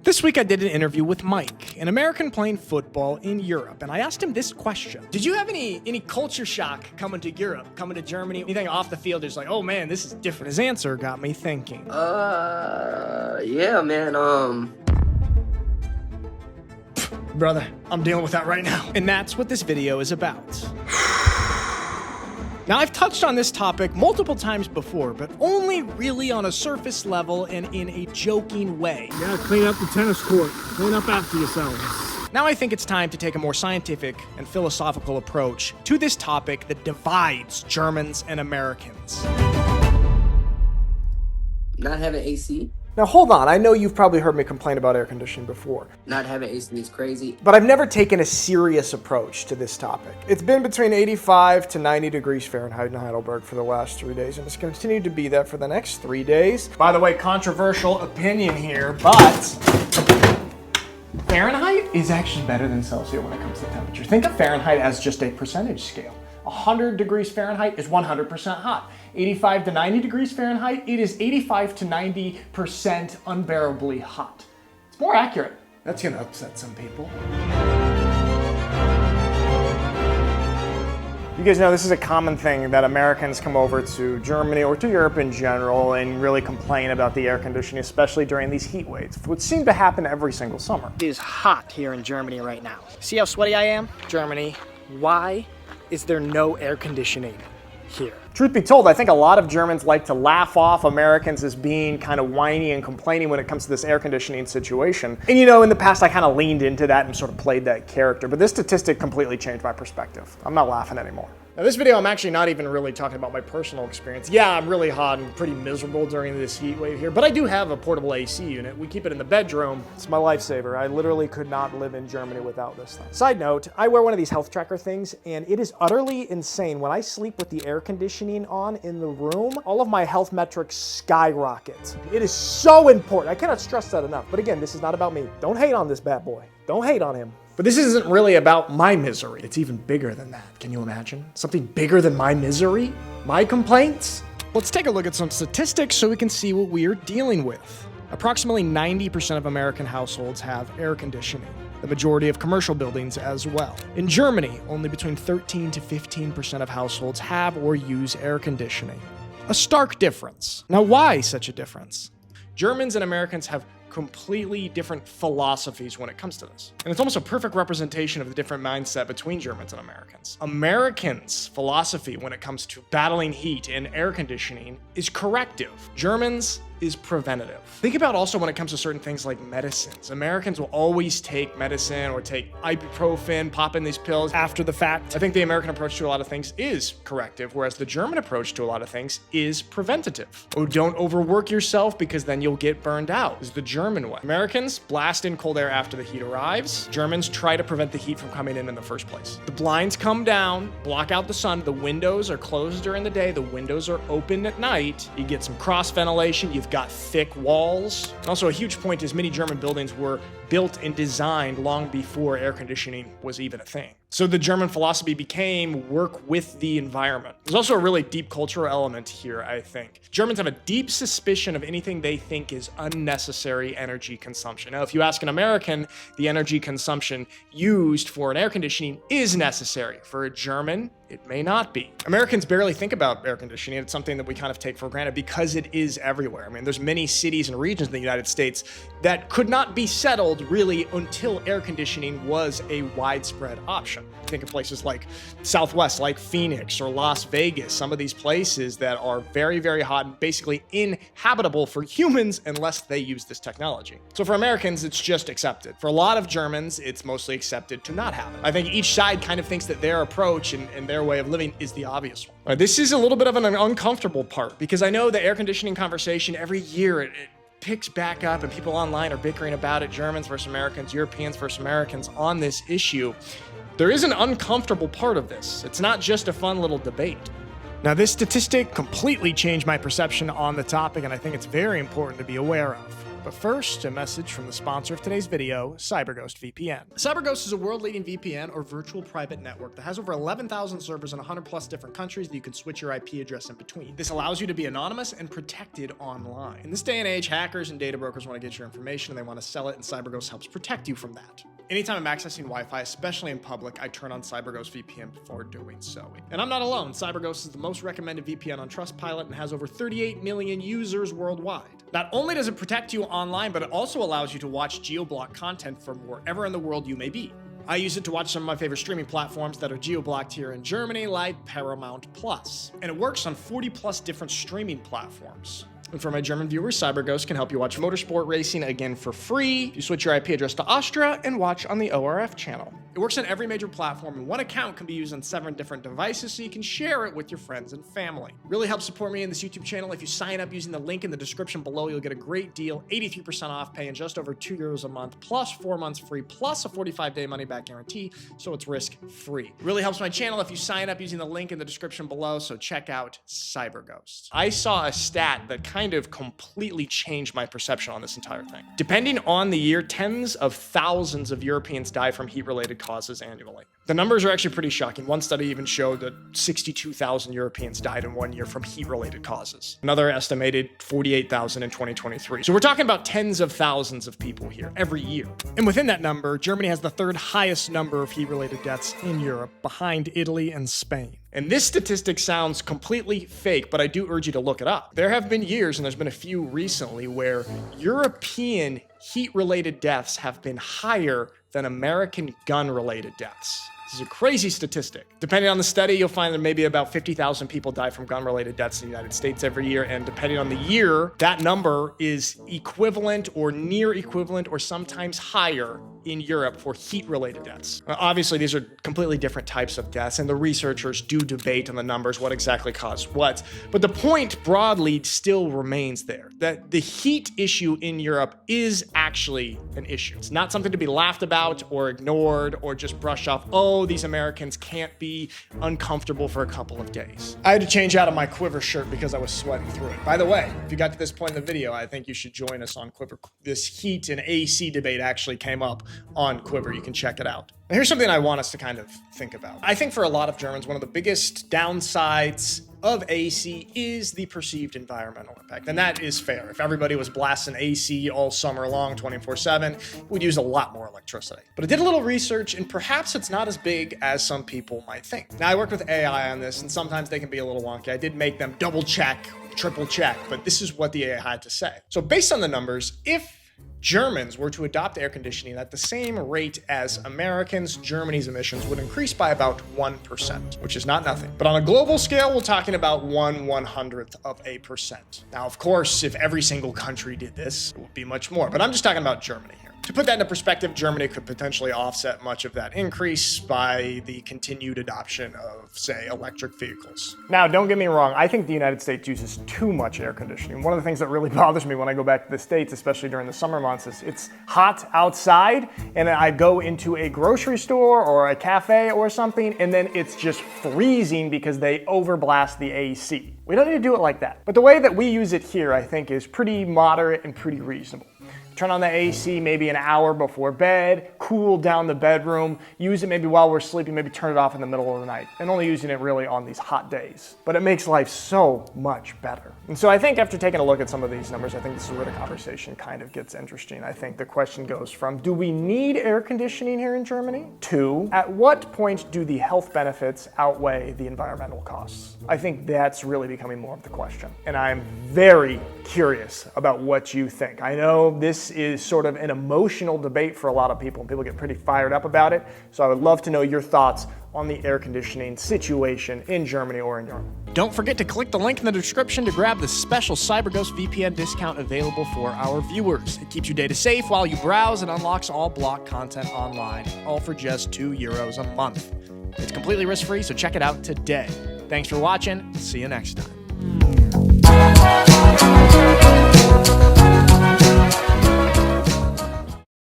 This week I did an interview with Mike, an American playing football in Europe, and I asked him this question. Did you have any culture shock coming to Europe, coming to Germany? Anything off the field is like, oh man, this is different? His answer got me thinking. Yeah, man, Brother, I'm dealing with that right now. And that's what this video is about. Now, I've touched on this topic multiple times before, but only really on a surface level and in a joking way. You gotta clean up the tennis court. Clean up after yourselves. Now I think it's time to take a more scientific and philosophical approach to this topic that divides Germans and Americans. not having AC. Now hold on, I know you've probably heard me complain about air conditioning before. Not having AC is crazy. But I've never taken a serious approach to this topic. It's been between 85 to 90 degrees Fahrenheit in Heidelberg for the last 3 days, and it's going to continue to be that for the next 3 days. By the way, controversial opinion here, but Fahrenheit is actually better than Celsius when it comes to temperature. Think of Fahrenheit as just a percentage scale. 100 degrees Fahrenheit is 100% hot. 85 to 90 degrees Fahrenheit, it is 85 to 90% unbearably hot. It's more accurate. That's gonna upset some people. You guys know this is a common thing that Americans come over to Germany or to Europe in general and really complain about the air conditioning, especially during these heat waves, which seem to happen every single summer. It is hot here in Germany right now. See how sweaty I am? Germany, why is there no air conditioning here? Truth be told, I think a lot of Germans like to laugh off Americans as being kind of whiny and complaining when it comes to this air conditioning situation. And you know, in the past I kind of leaned into that and sort of played that character, but this statistic completely changed my perspective. I'm not laughing anymore. Now this video, I'm actually not even really talking about my personal experience. Yeah, I'm really hot and pretty miserable during this heat wave here, but I do have a portable AC unit. We keep it in the bedroom. It's my lifesaver. I literally could not live in Germany without this thing. Side note, I wear one of these health tracker things, and it is utterly insane. When I sleep with the air conditioning on in the room, all of my health metrics skyrocket. It is so important. I cannot stress that enough. But again, this is not about me. Don't hate on this bad boy. Don't hate on him. But this isn't really about my misery. It's even bigger than that. Can you imagine? Something bigger than my misery? My complaints? Let's take a look at some statistics so we can see what we are dealing with. Approximately 90% of American households have air conditioning. The majority of commercial buildings as well. In Germany, only between 13 to 15% of households have or use air conditioning. A stark difference. Now, why such a difference? Germans and Americans have completely different philosophies when it comes to this. And it's almost a perfect representation of the different mindset between Germans and Americans. Americans' philosophy when it comes to battling heat and air conditioning is corrective. Germans is preventative. Think about also when it comes to certain things like medicines. Americans will always take medicine or take ibuprofen, pop in these pills after the fact. I think the American approach to a lot of things is corrective, whereas the German approach to a lot of things is preventative. Oh, don't overwork yourself because then you'll get burned out, is the German way. Americans blast in cold air after the heat arrives. Germans try to prevent the heat from coming in the first place. The blinds come down, block out the sun, the windows are closed during the day, the windows are open at night, you get some cross ventilation, you've got thick walls. And also a huge point is many German buildings were built and designed long before air conditioning was even a thing. So the German philosophy became work with the environment. There's also a really deep cultural element here, I think. Germans have a deep suspicion of anything they think is unnecessary energy consumption. Now, if you ask an American, the energy consumption used for an air conditioning is necessary. For a German, it may not be. Americans barely think about air conditioning. It's something that we kind of take for granted because it is everywhere. I mean, there's many cities and regions in the United States that could not be settled really until air conditioning was a widespread option. Think of places like Southwest, like Phoenix or Las Vegas, some of these places that are very, very hot and basically inhabitable for humans unless they use this technology. So for Americans, it's just accepted. For a lot of Germans, it's mostly accepted to not have it. I think each side kind of thinks that their approach and their way of living is the obvious one. This is a little bit of an uncomfortable part because I know the air conditioning conversation every year, it picks back up and people online are bickering about it, Germans versus Americans, Europeans versus Americans on this issue. There is an uncomfortable part of this. It's not just a fun little debate. Now, this statistic completely changed my perception on the topic, and I think it's very important to be aware of. But first, a message from the sponsor of today's video, CyberGhost VPN. CyberGhost is a world-leading VPN or virtual private network that has over 11,000 servers in 100 plus different countries that you can switch your IP address in between. This allows you to be anonymous and protected online. In this day and age, hackers and data brokers want to get your information and they want to sell it, and CyberGhost helps protect you from that. Anytime I'm accessing Wi-Fi, especially in public, I turn on CyberGhost VPN before doing so. And I'm not alone. CyberGhost is the most recommended VPN on Trustpilot and has over 38 million users worldwide. Not only does it protect you online, but it also allows you to watch geo-blocked content from wherever in the world you may be. I use it to watch some of my favorite streaming platforms that are geo-blocked here in Germany, like Paramount Plus. And it works on 40 plus different streaming platforms. And for my German viewers, CyberGhost can help you watch motorsport racing again for free. You switch your IP address to Austria and watch on the ORF channel. It works on every major platform, and one account can be used on 7 different devices, so you can share it with your friends and family. Really helps support me in this YouTube channel. If you sign up using the link in the description below, you'll get a great deal, 83% off, paying just over €2 a month, plus 4 months free, plus a 45-day money-back guarantee, so it's risk-free. It really helps my channel if you sign up using the link in the description below, so check out CyberGhost. I saw a stat that kind of completely changed my perception on this entire thing. Depending on the year, tens of thousands of Europeans die from heat-related causes annually. The numbers are actually pretty shocking. One study even showed that 62,000 Europeans died in 1 year from heat-related causes. Another estimated 48,000 in 2023. So we're talking about tens of thousands of people here every year. And within that number, Germany has the 3rd highest number of heat-related deaths in Europe, behind Italy and Spain. And this statistic sounds completely fake, but I do urge you to look it up. There have been years, and there's been a few recently, where European heat-related deaths have been higher than American gun-related deaths. This is a crazy statistic. Depending on the study, you'll find that maybe about 50,000 people die from gun-related deaths in the United States every year, and depending on the year, that number is equivalent or near equivalent or sometimes higher in Europe for heat-related deaths. Now, obviously, these are completely different types of deaths, and the researchers do debate on the numbers, what exactly caused what. But the point broadly still remains there, that the heat issue in Europe is actually an issue. It's not something to be laughed about or ignored or just brush off, oh, these Americans can't be uncomfortable for a couple of days. I had to change out of my Quiver shirt because I was sweating through it. By the way, if you got to this point in the video, I think you should join us on Quiver. This heat and AC debate actually came up on Quiver. You can check it out. Now, here's something I want us to kind of think about. I think for a lot of Germans, one of the biggest downsides of AC is the perceived environmental impact. And that is fair. If everybody was blasting AC all summer long, 24/7, we'd use a lot more electricity. But I did a little research, and perhaps it's not as big as some people might think. Now, I worked with AI on this, and sometimes they can be a little wonky. I did make them double check, triple check, but this is what the AI had to say. So based on the numbers, if Germans were to adopt air conditioning at the same rate as Americans, Germany's emissions would increase by about 1%, which is not nothing. But on a global scale, we're talking about 1/100th of a percent. Now, of course, if every single country did this, it would be much more. But I'm just talking about Germany here. To put that into perspective, Germany could potentially offset much of that increase by the continued adoption of, say, electric vehicles. Now, don't get me wrong. I think the United States uses too much air conditioning. One of the things that really bothers me when I go back to the States, especially during the summer months, is it's hot outside, and I go into a grocery store or a cafe or something, and then it's just freezing because they overblast the AC. We don't need to do it like that. But the way that we use it here, I think, is pretty moderate and pretty reasonable. Turn on the AC maybe an hour before bed, cool down the bedroom, use it maybe while we're sleeping, maybe turn it off in the middle of the night, and only using it really on these hot days. But it makes life so much better. And so I think after taking a look at some of these numbers, I think this is where the conversation kind of gets interesting. I think the question goes from, do we need air conditioning here in Germany? To, at what point do the health benefits outweigh the environmental costs? I think that's really becoming more of the question. And I'm very curious about what you think. I know this is sort of an emotional debate for a lot of people, and people get pretty fired up about it. So I would love to know your thoughts on the air conditioning situation in Germany or in Europe. Don't forget to click the link in the description to grab the special CyberGhost VPN discount available for our viewers. It keeps your data safe while you browse and unlocks all blocked content online, all for just €2 a month. It's completely risk-free, so check it out today. Thanks for watching. See you next time.